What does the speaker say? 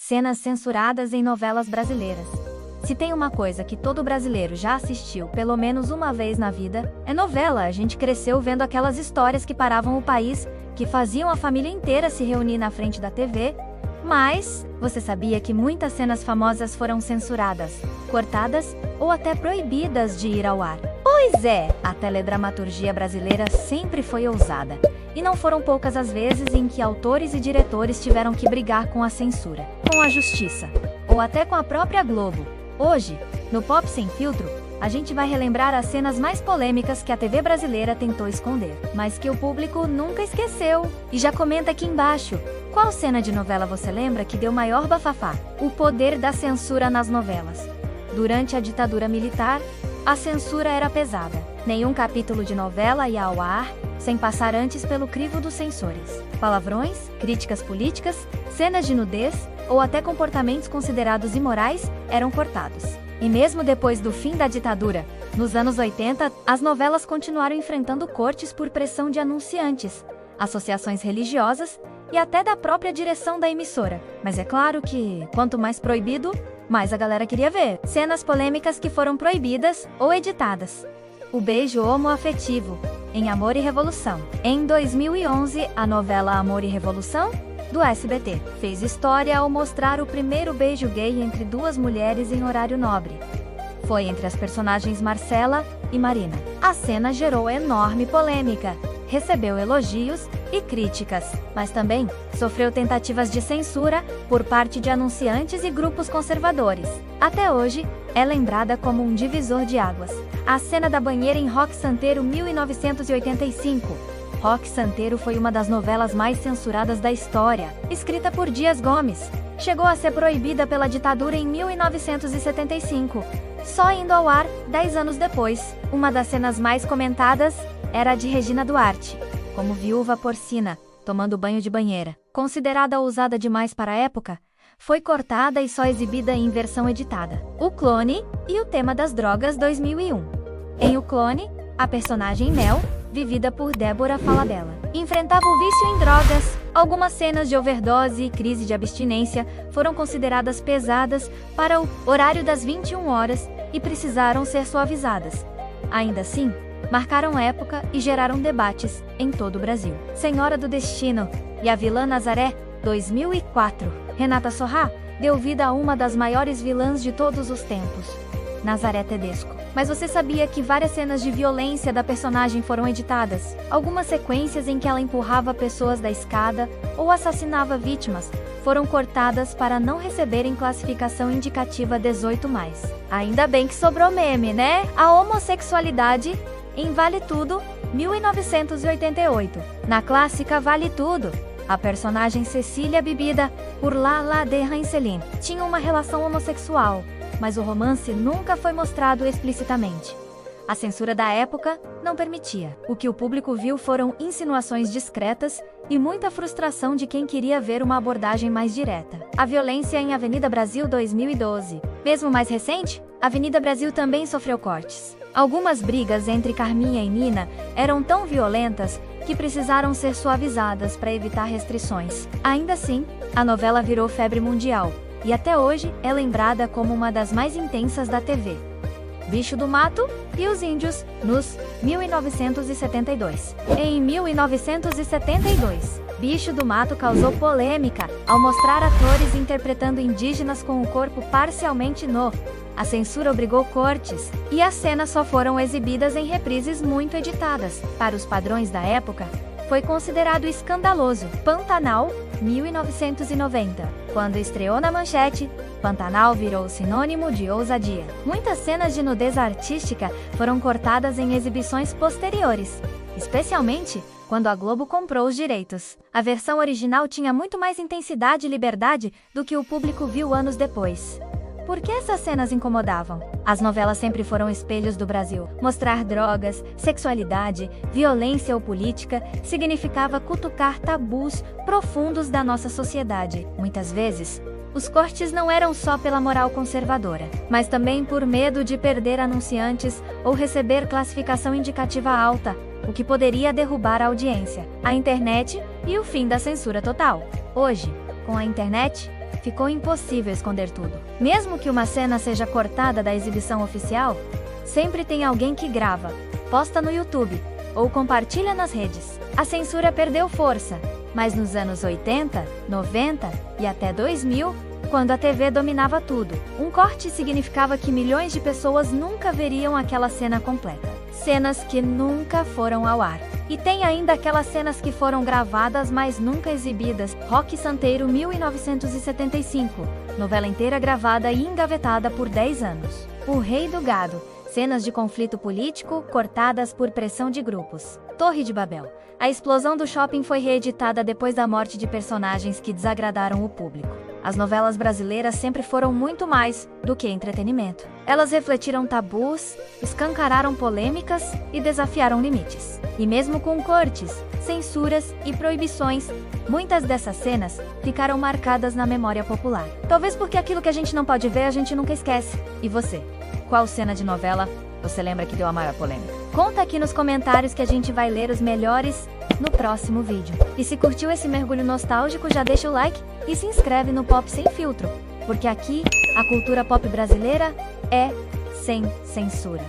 Cenas censuradas em novelas brasileiras. Se tem uma coisa que todo brasileiro já assistiu pelo menos uma vez na vida, é novela. A gente cresceu vendo aquelas histórias que paravam o país, que faziam a família inteira se reunir na frente da TV. Mas, você sabia que muitas cenas famosas foram censuradas, cortadas ou até proibidas de ir ao ar? Pois é, a teledramaturgia brasileira sempre foi ousada. E não foram poucas as vezes em que autores e diretores tiveram que brigar com a censura, com a justiça, ou até com a própria Globo. Hoje, no Pop Sem Filtro, a gente vai relembrar as cenas mais polêmicas que a TV brasileira tentou esconder, mas que o público nunca esqueceu. E já comenta aqui embaixo, qual cena de novela você lembra que deu maior bafafá? O poder da censura nas novelas. Durante a ditadura militar, a censura era pesada. Nenhum capítulo de novela ia ao ar sem passar antes pelo crivo dos censores. Palavrões, críticas políticas, cenas de nudez ou até comportamentos considerados imorais eram cortados. E mesmo depois do fim da ditadura, nos anos 80, as novelas continuaram enfrentando cortes por pressão de anunciantes, associações religiosas e até da própria direção da emissora. Mas é claro que, quanto mais proibido, mais a galera queria ver. Cenas polêmicas que foram proibidas ou editadas. O beijo homoafetivo, em Amor e Revolução. Em 2011, a novela Amor e Revolução, do SBT, fez história ao mostrar o primeiro beijo gay entre duas mulheres em horário nobre. Foi entre as personagens Marcela e Marina. A cena gerou enorme polêmica, recebeu elogios e críticas, mas também sofreu tentativas de censura por parte de anunciantes e grupos conservadores. Até hoje, é lembrada como um divisor de águas. A cena da banheira em Roque Santeiro, 1985. Roque Santeiro foi uma das novelas mais censuradas da história, escrita por Dias Gomes. Chegou a ser proibida pela ditadura em 1975, só indo ao ar 10 anos depois. Uma das cenas mais comentadas era a de Regina Duarte, como viúva porcina, tomando banho de banheira. Considerada ousada demais para a época, foi cortada e só exibida em versão editada. O Clone e o tema das drogas, 2001. Em O Clone, a personagem Mel, vivida por Débora Falabella, enfrentava o vício em drogas. Algumas cenas de overdose e crise de abstinência foram consideradas pesadas para o horário das 21 horas e precisaram ser suavizadas. Ainda assim, marcaram época e geraram debates em todo o Brasil. Senhora do Destino e a Vilã Nazaré, 2004. Renata Sorrah deu vida a uma das maiores vilãs de todos os tempos, Nazaré Tedesco. Mas você sabia que várias cenas de violência da personagem foram editadas? Algumas sequências em que ela empurrava pessoas da escada ou assassinava vítimas foram cortadas para não receberem classificação indicativa 18+. Ainda bem que sobrou meme, né? A homossexualidade em Vale Tudo, 1988. Na clássica Vale Tudo, a personagem Cecília, bebida por Lala de Rancelin, tinha uma relação homossexual, mas o romance nunca foi mostrado explicitamente. A censura da época não permitia. O que o público viu foram insinuações discretas e muita frustração de quem queria ver uma abordagem mais direta. A violência em Avenida Brasil, 2012. Mesmo mais recente, Avenida Brasil também sofreu cortes. Algumas brigas entre Carminha e Nina eram tão violentas que precisaram ser suavizadas para evitar restrições. Ainda assim, a novela virou febre mundial e até hoje é lembrada como uma das mais intensas da TV. Bicho do Mato e os Índios, nos 1972. Em 1972, Bicho do Mato causou polêmica ao mostrar atores interpretando indígenas com o corpo parcialmente nu. A censura obrigou cortes, e as cenas só foram exibidas em reprises muito editadas. Para os padrões da época, foi considerado escandaloso. Pantanal, 1990. Quando estreou na Manchete, Pantanal virou sinônimo de ousadia. Muitas cenas de nudez artística foram cortadas em exibições posteriores, especialmente quando a Globo comprou os direitos. A versão original tinha muito mais intensidade e liberdade do que o público viu anos depois. Por que essas cenas incomodavam? As novelas sempre foram espelhos do Brasil. Mostrar drogas, sexualidade, violência ou política significava cutucar tabus profundos da nossa sociedade. Muitas vezes, os cortes não eram só pela moral conservadora, mas também por medo de perder anunciantes ou receber classificação indicativa alta, o que poderia derrubar a audiência, a internet e o fim da censura total. Hoje, com a internet, ficou impossível esconder tudo. Mesmo que uma cena seja cortada da exibição oficial, sempre tem alguém que grava, posta no YouTube ou compartilha nas redes. A censura perdeu força, mas nos anos 80, 90 e até 2000, quando a TV dominava tudo, um corte significava que milhões de pessoas nunca veriam aquela cena completa. Cenas que nunca foram ao ar. E tem ainda aquelas cenas que foram gravadas, mas nunca exibidas. Roque Santeiro, 1975. Novela inteira gravada e engavetada por 10 anos. O Rei do Gado. Cenas de conflito político cortadas por pressão de grupos. Torre de Babel. A explosão do shopping foi reeditada depois da morte de personagens que desagradaram o público. As novelas brasileiras sempre foram muito mais do que entretenimento. Elas refletiram tabus, escancararam polêmicas e desafiaram limites. E mesmo com cortes, censuras e proibições, muitas dessas cenas ficaram marcadas na memória popular. Talvez porque aquilo que a gente não pode ver, a gente nunca esquece. E você? Qual cena de novela você lembra que deu a maior polêmica? Conta aqui nos comentários que a gente vai ler os melhores no próximo vídeo. E se curtiu esse mergulho nostálgico, já deixa o like e se inscreve no Pop Sem Filtro, porque aqui a cultura pop brasileira é sem censura.